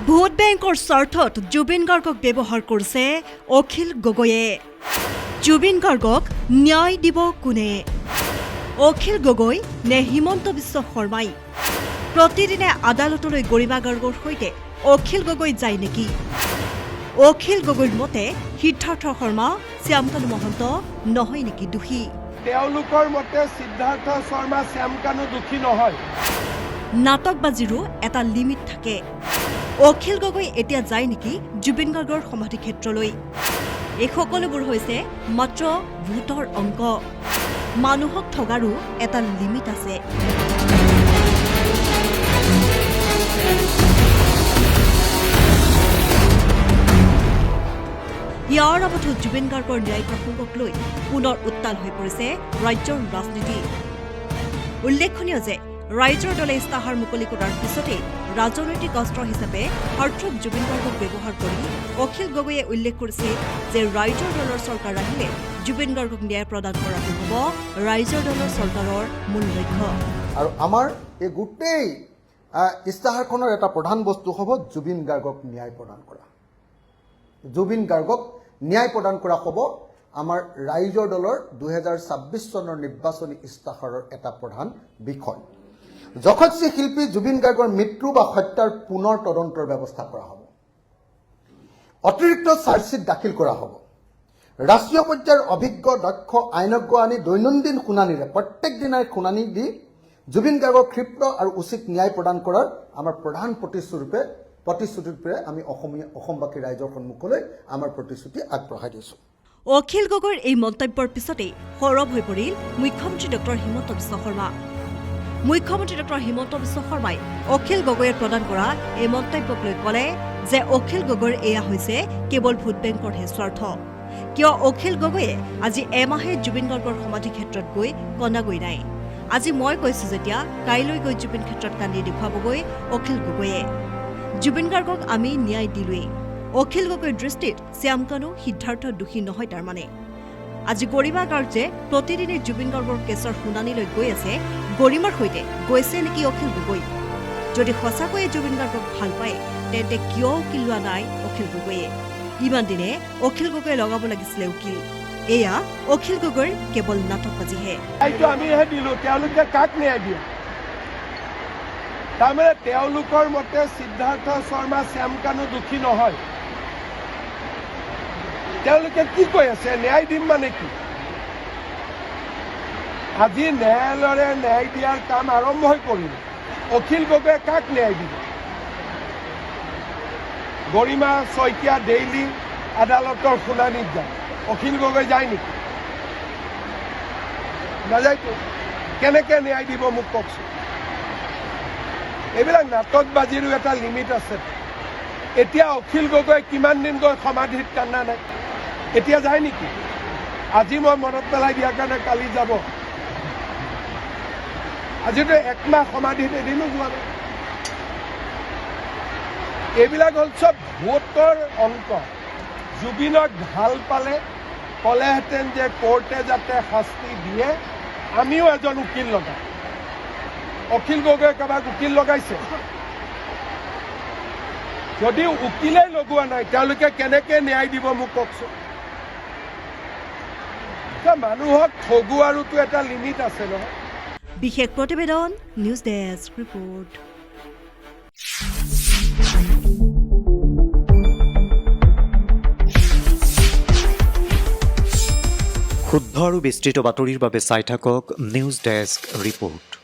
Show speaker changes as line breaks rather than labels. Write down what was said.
Vote বেংকৰ স্বাৰ্থত জুবিন গাৰ্গক ব্যৱহাৰ কৰিছে অখিল গগৈয়ে। জুবিন গাৰ্গক ন্যায় দিব কোনে? অখিল গগৈ নে হিমন্ত বিশ্ব শৰ্মাই? প্ৰতিদিনে আদালতলৈ গৰিমা গাৰ্গৰ সৈতে অখিল গগৈ যায় নেকি? অখিল গগৈৰ মতে সিদ্ধাৰ্থ শৰ্মা, শ্যামকানু মহন্ত নহয় নেকি দোষী?
তেওঁলোকৰ মতে সিদ্ধাৰ্থ শৰ্মা, শ্যামকানু দোষী নহয়।
নাটকবাজিৰো এটা লিমিট থাকে। অখিল গগৈ এতিয়া যায় নেকি জুবিন গাৰ্গৰ সমাধি ক্ষেত্ৰলৈ? এই সকলোবোৰ হৈছে মাত্ৰ ভোটৰ অংক। মানুহক ঠগাৰো এটা লিমিট আছে। ইয়াৰ আগতো জুবিন গাৰ্গৰ ন্যায় প্ৰসংগক লৈ পুনৰ উত্তাল হৈ পৰিছে ৰাজ্যৰ ৰাজনীতি। উল্লেখনীয় যে ৰাইজৰ দলে ইস্তাহাৰ মুকলি কৰাৰ পিছতেই ৰাজনৈতিক অস্ত্ৰ হিচাপে হাৰ্টথ্ৰব জুবিন গাৰ্গক ব্যৱহাৰ কৰি অখিল গগৈয়ে উল্লেখ কৰিছিল যে ৰাইজৰ দলৰ চৰকাৰ আহিলে জুবিন গাৰ্গক ন্যায় প্ৰদান কৰাটো হ'ব ৰাইজৰ দলৰ চৰকাৰৰ মূল লক্ষ্য।
আৰু আমাৰ এই গোটেই ইস্তাহাৰখনৰ এটা প্ৰধান বস্তু হ'ব জুবিন গাৰ্গক ন্যায় প্ৰদান কৰা। জুবিন গাৰ্গক ন্যায় প্ৰদান কৰা হ'ব আমাৰ ৰাইজৰ দলৰ 2026 চনৰ নিৰ্বাচনী ইস্তাহাৰৰ এটা প্ৰধান বিষয়। যশস্বী শিল্পী জুবিন গাৰ্গৰ মৃত্যু বা হত্যাৰ পুনৰ তদন্তৰ ব্যৱস্থা কৰা হ'ব। অতিৰিক্ত চাৰ্জশ্বিট দাখিল কৰা হ'ব। ৰাষ্ট্ৰীয় পৰ্যায়ৰ অভিজ্ঞ দক্ষ আইনজ্ঞ আনি দৈনন্দিন শুনানিৰে প্ৰত্যেক দিনাই শুনানি দি জুবিন গাৰ্গক ক্ষীপ্ৰ আৰু উচিত ন্যায় প্ৰদান কৰাৰ আমাৰ প্ৰধান প্ৰতিশ্ৰুতিৰূপে আমি অসমবাসী ৰাইজৰ সন্মুখলৈ আমাৰ প্ৰতিশ্ৰুতি আগবঢ়াই দিছোঁ।
অখিল গগৈৰ এই মন্তব্যৰ পিছতেই সৰব হৈ পৰিল মুখ্যমন্ত্ৰী ডক্টৰ হিমন্ত বিশ্ব শৰ্মা। মুখ্যমন্ত্ৰী ডক্টৰ হিমন্ত বিশ্ব শৰ্মাই অখিল গগৈয়ে প্ৰদান কৰা এই মন্তব্যক লৈ ক'লে যে অখিল গগৈৰ এয়া হৈছে কেৱল ভোট বেংকৰহে স্বাৰ্থ। কিয় অখিল গগৈয়ে আজি এমাহে জুবিন গাৰ্গৰ সমাধি ক্ষেত্ৰত গৈ কন্দাগৈ নাই। আজি মই কৈছো যেতিয়া কাইলৈ গৈ জুবিন ক্ষেত্ৰত কান্দি দেখুৱাবগৈ অখিল গগৈয়ে। জুবিন গাৰ্গক আমি ন্যায় দিলোৱেই। অখিল গগৈৰ দৃষ্টিত শ্যামকানু, সিদ্ধাৰ্থ দোষী নহয়। তাৰমানে আজি গৰিমা গাৰ্গ যে প্ৰতিদিনে জুবিন গাৰ্গৰ কেছৰ শুনানিলৈ গৈ আছে, গৰিমাৰ সৈতে গৈছে নেকি অখিল গগৈ? যদি সঁচাকৈয়ে জুবিন গাৰ্গক ভাল পায় তেন্তে কিয় উকিল লোৱা নাই অখিল গগৈয়ে? ইমান দিনে অখিল গগৈয়ে লগাব লাগিছিলে উকিল। এয়া অখিল গগৈৰ কেৱল নাটকবাজিহে।
আমিহে দিলো, তেওঁলোকে কাক ন্যায় দিয়ে? তাৰমানে তেওঁলোকৰ মতে সিদ্ধাৰ্থ শৰ্মা, শ্যামকানু দোষী নহয়। তেওঁলোকে কি কৈ আছে? ন্যায় দিম মানে কি? আজি ন্যায়ালয়ৰে ন্যায় দিয়াৰ কাম আৰম্ভ হৈ পৰিল। অখিল গগৈয়ে কাক ন্যায় দিব? গৰিমা শইকীয়া ডেইলি আদালতৰ শুনানিত যায়, অখিল গগৈ যায় নেকি? নাযায়তো। কেনেকে ন্যায় দিব মোক কওকচোন। এইবিলাক নাটকবাজিৰো এটা লিমিট আছে। এতিয়া অখিল গগৈ কিমান দিন গৈ সমাধিত কান্দা নাই? এতিয়া যায় নেকি? আজি মই মনত পেলাই দিয়াৰ কাৰণে কালি যাব। আজিতো একমাহ সমাধিত এদিনো যোৱা নাই। এইবিলাক হ'ল চব ভোটৰ অংক। জুবিনক ভাল পালে ক'লেহেঁতেন যে কোৰ্টে যাতে শাস্তি দিয়ে, আমিও এজন উকিল লগাম। অখিল গগৈয়ে কাৰোবাক উকিল লগাইছে? যদি উকিলেই লগোৱা নাই তেওঁলোকে কেনেকে ন্যায় দিব মোক কওকচোন। মানুহক ঠগুৱাৰোতো এটা লিমিট আছে নহয়।
বিশেষ প্ৰতিবেদন, নিউজ ডেস্ক ৰিপৰ্ট।
শুদ্ধ আৰু বিস্তৃত বাতৰিৰ বাবে চাই থাকক নিউজ ডেস্ক ৰিপৰ্ট।